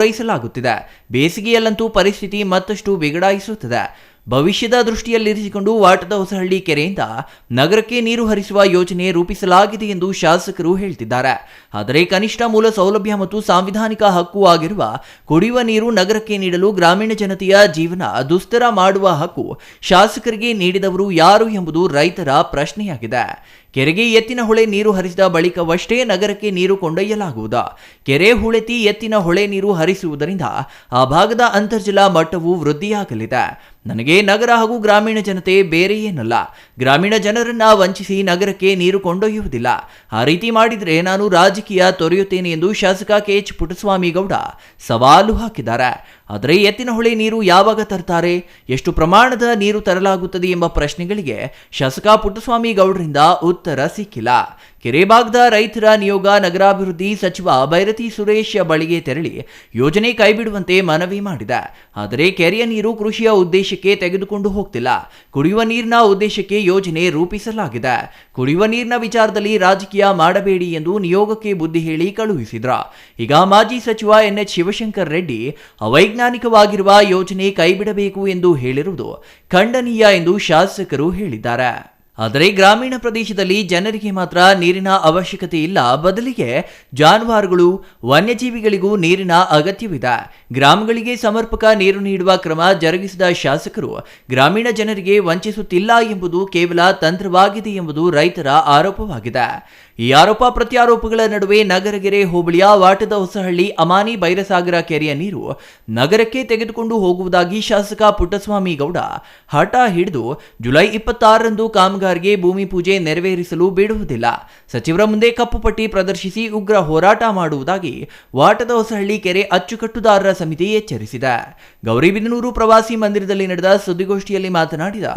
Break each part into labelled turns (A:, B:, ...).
A: ಪೂರೈಸಲಾಗುತ್ತಿದೆ. ಬೇಸಿಗೆಯಲ್ಲಂತೂ ಪರಿಸ್ಥಿತಿ ಮತ್ತಷ್ಟು ಬಿಗಡಾಯಿಸುತ್ತದೆ. ಭವಿಷ್ಯದ ದೃಷ್ಟಿಯಲ್ಲಿರಿಸಿಕೊಂಡು ವಾಟದ ಹೊಸಹಳ್ಳಿ ಕೆರೆಯಿಂದ ನಗರಕ್ಕೆ ನೀರು ಹರಿಸುವ ಯೋಜನೆ ರೂಪಿಸಲಾಗಿದೆ ಎಂದು ಶಾಸಕರು ಹೇಳ್ತಿದ್ದಾರೆ. ಆದರೆ ಕನಿಷ್ಠ ಮೂಲ ಸೌಲಭ್ಯ ಮತ್ತು ಸಾಂವಿಧಾನಿಕ ಹಕ್ಕು ಆಗಿರುವ ಕುಡಿಯುವ ನೀರು ನಗರಕ್ಕೆ ನೀಡಲು ಗ್ರಾಮೀಣ ಜನತೆಯ ಜೀವನ ದುಸ್ತರ ಮಾಡುವ ಹಕ್ಕು ಶಾಸಕರಿಗೆ ನೀಡಿದವರು ಯಾರು ಎಂಬುದು ರೈತರ ಪ್ರಶ್ನೆಯಾಗಿದೆ. ಕೆರೆಗೆ ಎತ್ತಿನ ಹೊಳೆ ನೀರು ಹರಿಸಿದ ಬಳಿಕವಷ್ಟೇ ನಗರಕ್ಕೆ ನೀರು ಕೊಂಡೊಯ್ಯಲಾಗುವುದು. ಕೆರೆ ಹೂಳೆತ್ತಿ ಎತ್ತಿನ ಹೊಳೆ ನೀರು ಹರಿಸುವುದರಿಂದ ಆ ಭಾಗದ ಅಂತರ್ಜಲ ಮಟ್ಟವು ವೃದ್ಧಿಯಾಗಲಿದೆ. ನನಗೆ ನಗರ ಹಾಗೂ ಗ್ರಾಮೀಣ ಜನತೆ ಬೇರೆ ಏನಲ್ಲ. ಗ್ರಾಮೀಣ ಜನರನ್ನ ವಂಚಿಸಿ ನಗರಕ್ಕೆ ನೀರು ಕೊಂಡೊಯ್ಯುವುದಿಲ್ಲ. ಆ ರೀತಿ ಮಾಡಿದರೆ ನಾನು ರಾಜಕೀಯ ತೊರೆಯುತ್ತೇನೆ ಎಂದು ಶಾಸಕ KH ಪುಟ್ಟಸ್ವಾಮಿ ಗೌಡ ಸವಾಲು ಹಾಕಿದ್ದಾರೆ. ಆದರೆ ಎತ್ತಿನ ಹೊಳೆ ನೀರು ಯಾವಾಗ ತರ್ತಾರೆ, ಎಷ್ಟು ಪ್ರಮಾಣದ ನೀರು ತರಲಾಗುತ್ತದೆ ಎಂಬ ಪ್ರಶ್ನೆಗಳಿಗೆ ಶಾಸಕ ಪುಟ್ಟಸ್ವಾಮಿ ಗೌಡರಿಂದ ಉತ್ತರ ಸಿಕ್ಕಿಲ್ಲ. ಕೆರೆ ಭಾಗದ ರೈತರ ನಿಯೋಗ ನಗರಾಭಿವೃದ್ಧಿ ಸಚಿವ ಬೈರತಿ ಸುರೇಶ್ ಬಳಿಗೆ ತೆರಳಿ ಯೋಜನೆ ಕೈಬಿಡುವಂತೆ ಮನವಿ ಮಾಡಿದೆ. ಆದರೆ ಕೆರೆಯ ನೀರು ಕೃಷಿಯ ಉದ್ದೇಶಕ್ಕೆ ತೆಗೆದುಕೊಂಡು ಹೋಗ್ತಿಲ್ಲ. ಕುಡಿಯುವ ನೀರಿನ ಉದ್ದೇಶಕ್ಕೆ ಯೋಜನೆ ರೂಪಿಸಲಾಗಿದೆ. ಕುಡಿಯುವ ನೀರಿನ ವಿಚಾರದಲ್ಲಿ ರಾಜಕೀಯ ಮಾಡಬೇಡಿ ಎಂದು ನಿಯೋಗಕ್ಕೆ ಬುದ್ಧಿ ಹೇಳಿ ಕಳುಹಿಸಿದ್ರ. ಈಗ ಮಾಜಿ ಸಚಿವ NH ಶಿವಶಂಕರ್ ರೆಡ್ಡಿ ಅವೈಜ್ಞಾನಿಕವಾಗಿರುವ ಯೋಜನೆ ಕೈಬಿಡಬೇಕು ಎಂದು ಹೇಳಿರುವುದು ಖಂಡನೀಯ ಎಂದು ಶಾಸಕರು ಹೇಳಿದ್ದಾರೆ. ಆದರೆ ಗ್ರಾಮೀಣ ಪ್ರದೇಶದಲ್ಲಿ ಜನರಿಗೆ ಮಾತ್ರ ನೀರಿನ ಅವಶ್ಯಕತೆ ಇಲ್ಲ, ಬದಲಿಗೆ ಜಾನುವಾರುಗಳು ವನ್ಯಜೀವಿಗಳಿಗೂ ನೀರಿನ ಅಗತ್ಯವಿದೆ. ಗ್ರಾಮಗಳಿಗೆ ಸಮರ್ಪಕ ನೀರು ನೀಡುವ ಕ್ರಮ ಜರುಗಿಸಿದ ಶಾಸಕರು ಗ್ರಾಮೀಣ ಜನರಿಗೆ ವಂಚಿಸುತ್ತಿಲ್ಲ ಎಂಬುದು ಕೇವಲ ತಂತ್ರವಾಗಿದೆ ಎಂಬುದು ರೈತರ ಆರೋಪವಾಗಿದೆ. ಈ ಆರೋಪ ಪ್ರತ್ಯಾರೋಪಗಳ ನಡುವೆ ನಗರಗೆರೆ ಹೋಬಳಿಯ ವಾಟದ ಹೊಸಹಳ್ಳಿ ಅಮಾನಿ ಬೈರಸಾಗರ ಕೆರೆಯ ನೀರು ನಗರಕ್ಕೆ ತೆಗೆದುಕೊಂಡು ಹೋಗುವುದಾಗಿ ಶಾಸಕ ಪುಟ್ಟಸ್ವಾಮಿ ಗೌಡ ಹಠ ಹಿಡಿದು ಜುಲೈ 26ರಂದು ಕಾಮಗಾರಿಗೆ ಭೂಮಿ ಪೂಜೆ ನೆರವೇರಿಸಲು ಬಿಡುವುದಿಲ್ಲ. ಸಚಿವರ ಮುಂದೆ ಕಪ್ಪು ಪಟ್ಟಿ ಪ್ರದರ್ಶಿಸಿ ಉಗ್ರ ಹೋರಾಟ ಮಾಡುವುದಾಗಿ ವಾಟದ ಹೊಸಹಳ್ಳಿ ಕೆರೆ ಅಚ್ಚುಕಟ್ಟುದಾರರ ಸಮಿತಿ ಎಚ್ಚರಿಸಿದೆ. ಗೌರಿಬಿದನೂರು ಪ್ರವಾಸಿ ಮಂದಿರದಲ್ಲಿ ನಡೆದ ಸುದ್ದಿಗೋಷ್ಠಿಯಲ್ಲಿ ಮಾತನಾಡಿದ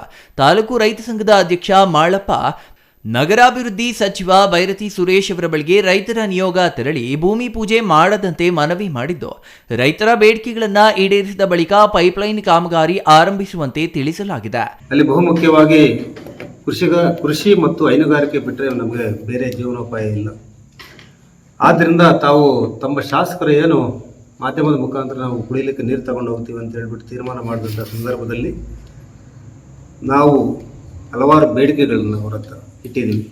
A: ತಾಲೂಕು ರೈತ ಸಂಘದ ಅಧ್ಯಕ್ಷ ಮಾಳಪ್ಪ, ನಗರಾಭಿವೃದ್ಧಿ ಸಚಿವ ಬೈರತಿ ಸುರೇಶ್ ಅವರ ಬಳಿಗೆ ರೈತರ ನಿಯೋಗ ತೆರಳಿ ಭೂಮಿ ಪೂಜೆ ಮಾಡದಂತೆ ಮನವಿ ಮಾಡಿದ್ದು, ರೈತರ ಬೇಡಿಕೆಗಳನ್ನು ಈಡೇರಿಸಿದ ಬಳಿಕ ಪೈಪ್ಲೈನ್ ಕಾಮಗಾರಿ ಆರಂಭಿಸುವಂತೆ ತಿಳಿಸಲಾಗಿದೆ.
B: ಅಲ್ಲಿ ಬಹುಮುಖ್ಯವಾಗಿ ಕೃಷಿ ಮತ್ತು ಹೈನುಗಾರಿಕೆ ಬಿಟ್ಟರೆ ನಮಗೆ ಬೇರೆ ಜೀವನೋಪಾಯ ಇಲ್ಲ. ಆದ್ದರಿಂದ ತಾವು ತಮ್ಮ ಶಾಸಕರು ಏನು ಮಾಧ್ಯಮದ ಮುಖಾಂತರ ನಾವು ಕುಡಿಯಲಿಕ್ಕೆ ನೀರು ತಗೊಂಡು ಹೋಗ್ತೀವಿ ಅಂತ ಹೇಳ್ಬಿಟ್ಟು ತೀರ್ಮಾನ ಮಾಡಿದಂಥ ಸಂದರ್ಭದಲ್ಲಿ ನಾವು ಹಲವಾರು ಬೇಡಿಕೆಗಳನ್ನು ಅವರ ಹತ್ರ ಇಟ್ಟಿದ್ದೀವಿ.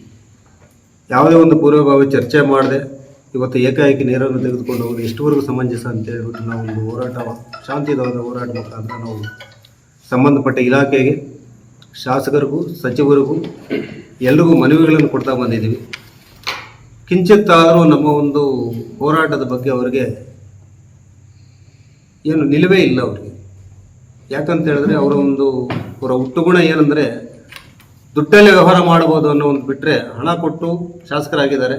B: ಯಾವುದೇ ಒಂದು ಪೂರ್ವಭಾವಿ ಚರ್ಚೆ ಮಾಡದೆ ಇವತ್ತು ಏಕಾಏಕಿ ನೀರನ್ನು ತೆಗೆದುಕೊಂಡು ಹೋಗೋದು ಎಷ್ಟುವರೆಗೂ ಸಮಂಜಸ ಅಂತ ಹೇಳ್ಬಿಟ್ಟು ನಾವು ಒಂದು ಹೋರಾಟ, ಶಾಂತಿಯುತವಾದ ಹೋರಾಟ ಮುಖಾಂತರ ನಾವು ಸಂಬಂಧಪಟ್ಟ ಇಲಾಖೆಗೆ, ಶಾಸಕರಿಗೂ ಸಚಿವರಿಗೂ ಎಲ್ರಿಗೂ ಮನವಿಗಳನ್ನು ಕೊಡ್ತಾ ಬಂದಿದ್ದೀವಿ. ಕಿಂಚಿತ್ತಾದರೂ ನಮ್ಮ ಒಂದು ಹೋರಾಟದ ಬಗ್ಗೆ ಅವರಿಗೆ ಏನು ನಿಲುವೇ ಇಲ್ಲ ಅವರಿಗೆ. ಯಾಕಂತ ಹೇಳಿದ್ರೆ ಅವರ ಹುಟ್ಟುಗುಣ ಏನಂದರೆ ದುಡ್ಡಲ್ಲಿ ವ್ಯವಹಾರ ಮಾಡ್ಬೋದು ಅನ್ನೋ ಒಂದು ಬಿಟ್ಟರೆ, ಹಣ ಕೊಟ್ಟು ಶಾಸಕರಾಗಿದ್ದಾರೆ,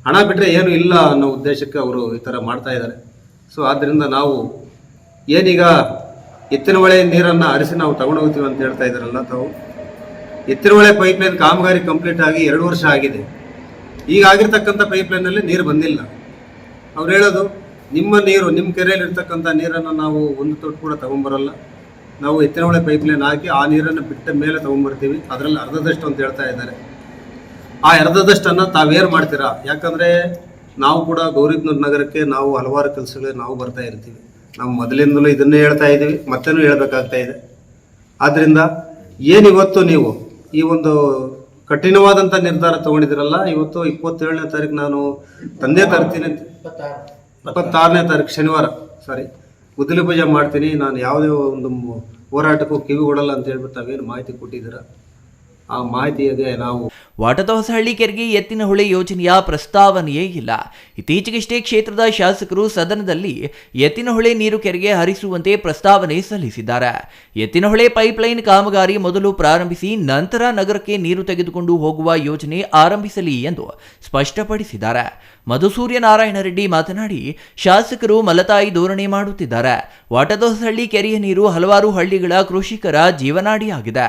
B: ಹಣ ಬಿಟ್ಟರೆ ಏನು ಇಲ್ಲ ಅನ್ನೋ ಉದ್ದೇಶಕ್ಕೆ ಅವರು ಈ ಥರ ಮಾಡ್ತಾ ಇದ್ದಾರೆ. ಸೊ ಆದ್ದರಿಂದ ನಾವು ಏನೀಗ ಎತ್ತಿನ ಹೊಳೆ ನೀರನ್ನು ಹರಿಸಿ ನಾವು ತಗೊಂಡು ಹೋಗ್ತೀವಿ ಅಂತ ಹೇಳ್ತಾ ಇದ್ದಾರಲ್ಲ, ತಾವು ಎತ್ತಿನ ಹೊಳೆ ಪೈಪ್ಲೈನ್ ಕಾಮಗಾರಿ ಕಂಪ್ಲೀಟ್ ಆಗಿ 2 ವರ್ಷ ಆಗಿದೆ. ಈಗ ಆಗಿರ್ತಕ್ಕಂಥ ಪೈಪ್ಲೈನಲ್ಲಿ ನೀರು ಬಂದಿಲ್ಲ. ಅವ್ರು ಹೇಳೋದು, ನಿಮ್ಮ ಕೆರೆಯಲ್ಲಿರ್ತಕ್ಕಂಥ ನೀರನ್ನು ನಾವು ಒಂದು ತೊಟ್ಟು ಕೂಡ ತಗೊಂಬರಲ್ಲ, ನಾವು ಎತ್ತಿನ ಹೊಳೆ ಪೈಪ್ಲೈನ್ ಹಾಕಿ ಆ ನೀರನ್ನು ಬಿಟ್ಟ ಮೇಲೆ ತೊಗೊಂಬರ್ತೀವಿ, ಅದರಲ್ಲಿ ಅರ್ಧದಷ್ಟು ಅಂತ ಹೇಳ್ತಾ ಇದ್ದಾರೆ. ಆ ಅರ್ಧದಷ್ಟನ್ನು ತಾವೇನು ಮಾಡ್ತೀರಾ? ಯಾಕಂದರೆ ನಾವು ಕೂಡ ಗೌರಿಬಿದನೂರು ನಗರಕ್ಕೆ ನಾವು ಹಲವಾರು ಕೆಲಸಗಳಿಗೆ ನಾವು ಬರ್ತಾ ಇರ್ತೀವಿ. ನಾವು ಮೊದಲಿಂದಲೂ ಇದನ್ನೇ ಹೇಳ್ತಾ ಇದ್ದೀವಿ, ಮತ್ತೇನೂ ಹೇಳಬೇಕಾಗ್ತಾ ಇದೆ. ಆದ್ದರಿಂದ ಏನಿವತ್ತು ನೀವು ಈ ಒಂದು ಕಠಿಣವಾದಂಥ ನಿರ್ಧಾರ ತೊಗೊಂಡಿದ್ದೀರಲ್ಲ, ಇವತ್ತು 27ನೇ ತಾರೀಕು ನಾನು ತಂದೆ ತರ್ತೀನಿ, 26ನೇ ತಾರೀಕು ಶನಿವಾರ ಗುದ್ದಲಿ ಪೂಜೆ ಮಾಡ್ತೀನಿ, ನಾನು ಯಾವುದೇ ಒಂದು ಹೋರಾಟಕ್ಕೂ ಕಿವಿಗೊಡಲ್ಲ ಅಂತ ಹೇಳ್ಬಿಟ್ಟು ತಾವೇನು ಮಾಹಿತಿ ಕೊಟ್ಟಿದ್ದೀರಾ, ಆ ಮಾಹಿತಿಗೆ ನಾವು
A: ವಾಟದ ಹೊಸಹಳ್ಳಿ ಕೆರೆಗೆ ಎತ್ತಿನ ಹೊಳೆ ಯೋಜನೆಯ ಪ್ರಸ್ತಾವನೆಯೇ ಇಲ್ಲ. ಇತ್ತೀಚೆಗಷ್ಟೇ ಕ್ಷೇತ್ರದ ಶಾಸಕರು ಸದನದಲ್ಲಿ ಎತ್ತಿನ ಹೊಳೆ ನೀರು ಕೆರೆಗೆ ಹರಿಸುವಂತೆ ಪ್ರಸ್ತಾವನೆ ಸಲ್ಲಿಸಿದ್ದಾರೆ. ಎತ್ತಿನ ಹೊಳೆ ಪೈಪ್ಲೈನ್ ಕಾಮಗಾರಿ ಮೊದಲು ಪ್ರಾರಂಭಿಸಿ ನಂತರ ನಗರಕ್ಕೆ ನೀರು ತೆಗೆದುಕೊಂಡು ಹೋಗುವ ಯೋಜನೆ ಆರಂಭಿಸಲಿ ಎಂದು ಸ್ಪಷ್ಟಪಡಿಸಿದ್ದಾರೆ. ಮಧುಸೂರ್ಯ ನಾರಾಯಣ ರೆಡ್ಡಿ ಮಾತನಾಡಿ, ಶಾಸಕರು ಮಲತಾಯಿ ಧೋರಣೆ ಮಾಡುತ್ತಿದ್ದಾರೆ. ವಾಟದ ಹೊಸಹಳ್ಳಿ ಕೆರೆಯ ನೀರು ಹಲವಾರು ಹಳ್ಳಿಗಳ ಕೃಷಿಕರ ಜೀವನಾಡಿಯಾಗಿದೆ.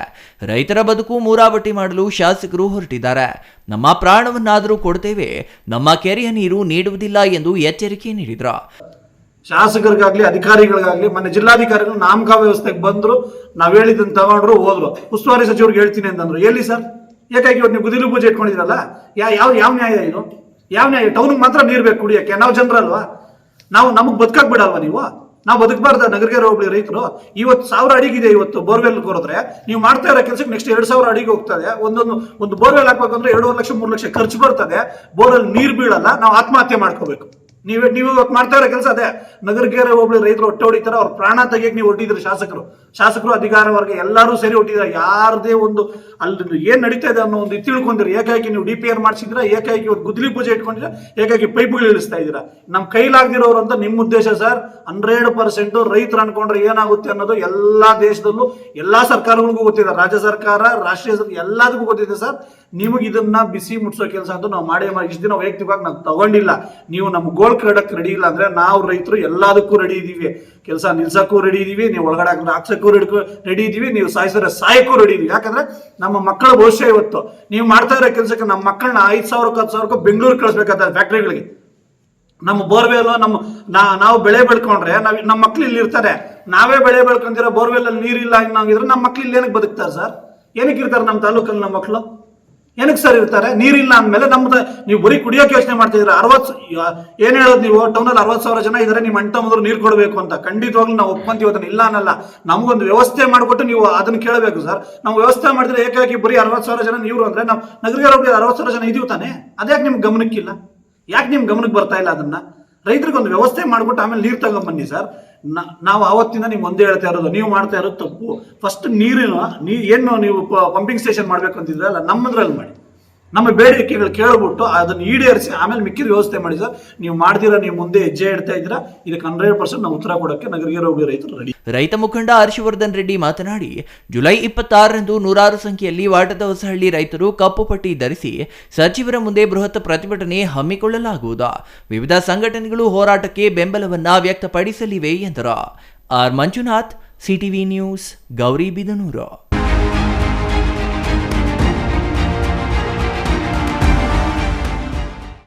A: ರೈತರ ಬದುಕು ಮೂರಾಬಟ್ಟಿ ಮಾಡಲು ಶಾಸಕರು ಹೊರಟಿದ್ದಾರೆ. ನಮ್ಮ ಪ್ರಾಣವನ್ನಾದರೂ ಕೊಡ್ತೇವೆ, ನಮ್ಮ ಕೆರೆಯ ನೀರು ನೀಡುವುದಿಲ್ಲ ಎಂದು ಎಚ್ಚರಿಕೆ ನೀಡಿದ್ರು.
C: ಶಾಸಕರಿಗಾಗ್ಲಿ ಅಧಿಕಾರಿಗಳಿಗಾಗ್ಲಿ ಮೊನ್ನೆ ಜಿಲ್ಲಾಧಿಕಾರಿಗಳು ನಾಮಕ ವ್ಯವಸ್ಥೆಗೆ ಬಂದ್ರು, ನಾವ್ ಹೇಳಿದ್ದನ್ನು ತಗೊಂಡ್ರು ಹೋದ್ರು. ಉಸ್ತುವಾರಿ ಸಚಿವರಿಗೆ ಹೇಳ್ತೀನಿ ಅಂತಂದ್ರು. ಎಲ್ಲಿ ಸರ್? ಏಕಾಗಿ ನೀವು ಗುದಿಲು ಪೂಜೆ ಇಟ್ಕೊಂಡಿದ್ರಲ್ಲ, ಯಾವ ನ್ಯಾಯ ಇದು? ಯಾವ ನ್ಯಾಯ? ಟೌನ್ಗೆ ಮಾತ್ರ ನೀರು ಬೇಕು ಕುಡಿಯಕ್ಕೆ, ನಾವು ಜನರಲ್ವಾ? ನಮಗ್ ಬದುಕಕ್ ಬಿಡಲ್ವಾ ನೀವು? ನಾವು ಬದುಕಬಾರ್ದ ನಗರಗೆರೆ ಹೋಗ್ಲಿ ರೈತರು? ಇವತ್ತು 1000 ಅಡಿಗಿದೆ ಇವತ್ತು ಬೋರ್ವೆಲ್ ಕೊರಿದ್ರೆ, ನೀವು ಮಾಡ್ತಾ ಇರೋ ಕೆಲಸಕ್ಕೆ ನೆಕ್ಸ್ಟ್ 2000 ಅಡಿಗೆ ಹೋಗ್ತದೆ. ಒಂದು ಬೋರ್ವೆಲ್ ಹಾಕ್ಬೇಕಂದ್ರೆ 2.5 ಲಕ್ಷ 3 ಲಕ್ಷ ಖರ್ಚು ಬರ್ತದೆ. ಬೋರ್ವೆಲ್ ನೀರ್ ಬೀಳಲ್ಲ, ನಾವು ಆತ್ಮಹತ್ಯೆ ಮಾಡ್ಕೋಬೇಕು. ನೀವು ಇವತ್ತು ಮಾಡ್ತಾ ಇರೋ ಕೆಲಸ ಅದೇ. ನಗರಗೆರೆ ಹೋಗ್ಲಿ ರೈತರು ಹೊಟ್ಟೆ ಹೊಡಿತಾರೆ, ಅವ್ರ ಪ್ರಾಣ ತೆಗಿಯಕ್ಕೆ ನೀವು ಹೊಟ್ಟಿದ್ರಿ. ಶಾಸಕರು ಅಧಿಕಾರ ವರ್ಗ ಎಲ್ಲರೂ ಸೇರಿ ಹೊಟ್ಟಿದ್ದಾರೆ. ಯಾರದೇ ಒಂದು ಅಲ್ಲಿ ಏನ್ ನಡೀತಾ ಇದೆ ಅನ್ನೋ ಒಂದು ತಿಳ್ಕೊಂಡಿರಿ. ಏಕಾಏಕಿ ನೀವು DPR ಮಾಡಿಸಿದ್ರ, ಏಕಾಏಕಿ ಒಂದು ಗುದ್ಲಿ ಪೂಜೆ ಇಟ್ಕೊಂಡಿರ, ಏಕಾಏಕಿ ಪೈಪ್ಗಳು ಇಳಿಸ್ತಾ ಇದ್ದೀರಾ. ನಮ್ ಕೈಲಾಗ್ದಿರೋರು ಅಂತ ನಿಮ್ಮ ಉದ್ದೇಶ ಸರ್. 100% ರೈತರು ಅನ್ಕೊಂಡ್ರೆ ಏನಾಗುತ್ತೆ ಅನ್ನೋದು ಎಲ್ಲಾ ದೇಶದಲ್ಲೂ ಎಲ್ಲಾ ಸರ್ಕಾರಗಳಿಗೂ ಗೊತ್ತಿದೆ. ರಾಜ್ಯ ಸರ್ಕಾರ, ರಾಷ್ಟ್ರೀಯ ಸರ್ಕಾರ ಎಲ್ಲದಕ್ಕೂ ಗೊತ್ತಿದೆ ಸರ್. ನಿಮಗೆ ಇದನ್ನ ಬಿಸಿ ಮುಟ್ಸೋ ಕೆಲಸ ಅಂತೂ ನಾವು ಮಾಡೇ ಇಷ್ಟು ದಿನ ವೈಯಕ್ತಿಕವಾಗಿ ನಾವು ತಗೊಂಡಿಲ್ಲ. ನೀವು ನಮ್ಮ ಗೋಲ್ ಕಡಕ್ ರೆಡಿ ಇಲ್ಲ ಅಂದ್ರೆ ನಾವು ರೈತರು ಎಲ್ಲದಕ್ಕೂ ರೆಡಿ ಇದೀವಿ. ಕೆಲಸ ನಿಲ್ಸಕ್ಕೂ ರೆಡಿ ಇದೀವಿ, ನೀವು ಒಳಗಡೆ ಹಾಕ್ಸಕ್ಕೂ ರೆಡಿ ಇದೀವಿ, ನೀವು ಸಾಯಕ್ಕೂ ರೆಡಿ ಇದೀವಿ. ಯಾಕಂದ್ರೆ ನಮ್ಮ ಮಕ್ಕಳ ಭವಿಷ್ಯ ಇವತ್ತು. ನೀವು ಮಾಡ್ತಾ ಇರೋ ಕೆಲಸಕ್ಕೆ ನಮ್ಮ ಮಕ್ಕಳನ್ನ 5,000 10,000 ಬೆಂಗಳೂರು ಕಳಿಸ್ಬೇಕಾದ ಫ್ಯಾಕ್ಟ್ರಿಗಳಿಗೆ. ನಮ್ಮ ಬೋರ್ವೆಲ್ ನಾವು ಬೆಳೆ ಬೆಳ್ಕೊಂಡ್ರೆ ನಮ್ಮ ಮಕ್ಳು ಇಲ್ಲಿ ಇರ್ತಾರೆ. ನಾವೇ ಬೆಳೆ ಬೆಳ್ಕೊಂತಿರೋ ಬೋರ್ವೆಲ್ ಅಲ್ಲಿ ನೀರಿಲ್ಲ ಅನ್ನೋಂಗಿದ್ರೆ ನಮ್ಮ ಮಕ್ಳು ಇಲ್ಲಿ ಏನಕ್ಕೆ ಬದುಕ್ತಾರೆ ಸರ್? ಏನಕ್ಕೆ ಇರ್ತಾರೆ ನಮ್ಮ ತಾಲೂಕಲ್ಲಿ ನಮ್ಮ ಮಕ್ಕಳು? ಏನಕ್ಕೆ ಸರ್ ಇರ್ತಾರೆ? ನೀರಿಲ್ಲ ಅಂದ್ಮೇಲೆ ನಮ್ದು ನೀವು ಬರೀ ಕುಡಿಯೋಕೆ ಯೋಚನೆ ಮಾಡ್ತಿದ್ರೆ. ಏನ್ ಹೇಳೋದು ನೀವು? ಟೌನಲ್ಲಿ 60,000 ಜನ ಇದಾರೆ, ನಿಮ್ಮ ಅಣ್ಣ ತಮ್ಮದ್ರು ನೀರು ಕೊಡಬೇಕು ಅಂತ. ಖಂಡಿತವಾಗ್ಲೂ ನಾವು ಒಪ್ಕೊಂತೀವಿ, ಅದನ್ನ ಇಲ್ಲ ಅನ್ನಲ್ಲ. ನಮಗೊಂದು ವ್ಯವಸ್ಥೆ ಮಾಡಿಕೊಟ್ಟು ನೀವು ಅದನ್ನ ಕೇಳಬೇಕು ಸರ್. ನಾವು ವ್ಯವಸ್ಥೆ ಮಾಡಿದ್ರೆ ಏಕಾಗಿ ಬರೀ 60,000 ಜನ ನೀರು ಅಂದ್ರೆ ನಾವು ನಗರಗೆರೆ 60,000 ಜನ ಇದೀವಿ ತಾನೆ. ಅದ್ಯಾಕೆ ನಿಮ್ಗೆ ಗಮನಕ್ಕಿಲ್ಲ? ಯಾಕೆ ನಿಮ್ಗೆ ಗಮನಕ್ಕೆ ಬರ್ತಾ ಇಲ್ಲ? ಅದನ್ನ ರೈತರಿಗೆ ಒಂದು ವ್ಯವಸ್ಥೆ ಮಾಡ್ಬಿಟ್ಟು ಆಮೇಲೆ ನೀರು ತಗೊಂಡ್ಬನ್ನಿ ಸರ್. ನಾವು ಆವತ್ತಿಂದ ನಿಮ್ಗೆ ಒಂದೇ ಹೇಳ್ತಾ ಇರೋದು, ನೀವು ಮಾಡ್ತಾ ಇರೋದು ತಪ್ಪು. ಫಸ್ಟ್ ಏನು ನೀವು ಪಂಪಿಂಗ್ ಸ್ಟೇಷನ್ ಮಾಡ್ಬೇಕು ಅಂತಿದ್ರಲ್ಲ, ನಮ್ಮದ್ರಲ್ಲಿ ಮಾಡಿ. ನಮ್ಮ ಬೇಡಿಕೆಗಳು ಕೇಳ್ಬಿಟ್ಟು ಅದನ್ನು ಈಡೇರಿಸಿ ಆಮೇಲೆ ಮಿಕ್ಕಿದ ವ್ಯವಸ್ಥೆ ಮಾಡಿ ಸರ್. ನೀವು ಮಾಡ್ದಿರಾ, ನೀವು ಮುಂದೆ ಹೆಜ್ಜೆ ಇಡ್ತಾ ಇದ್ದೀರಾ. ಇದಕ್ಕೆ 100% ನಾವು ಉತ್ತರ ಕೊಡೋಕ್ಕೆ ನಗರಗೆರೆ ಹೋಗಿ ರೈತರು ರೆಡಿ.
A: ರೈತ ಮುಖಂಡ ಹರ್ಷವರ್ಧನ್ ರೆಡ್ಡಿ ಮಾತನಾಡಿ, ಜುಲೈ 26ರಂದು 106 ಸಂಖ್ಯೆಯಲ್ಲಿ ವಾಟದ ಹೊಸಹಳ್ಳಿ ರೈತರು ಕಪ್ಪು ಪಟ್ಟಿ ಧರಿಸಿ ಸಚಿವರ ಮುಂದೆ ಬೃಹತ್ ಪ್ರತಿಭಟನೆ ಹಮ್ಮಿಕೊಳ್ಳಲಾಗುವುದು. ವಿವಿಧ ಸಂಘಟನೆಗಳು ಹೋರಾಟಕ್ಕೆ ಬೆಂಬಲವನ್ನ ವ್ಯಕ್ತಪಡಿಸಲಿವೆ ಎಂದರು. R Manjunath, CTV news, Gauribidanur.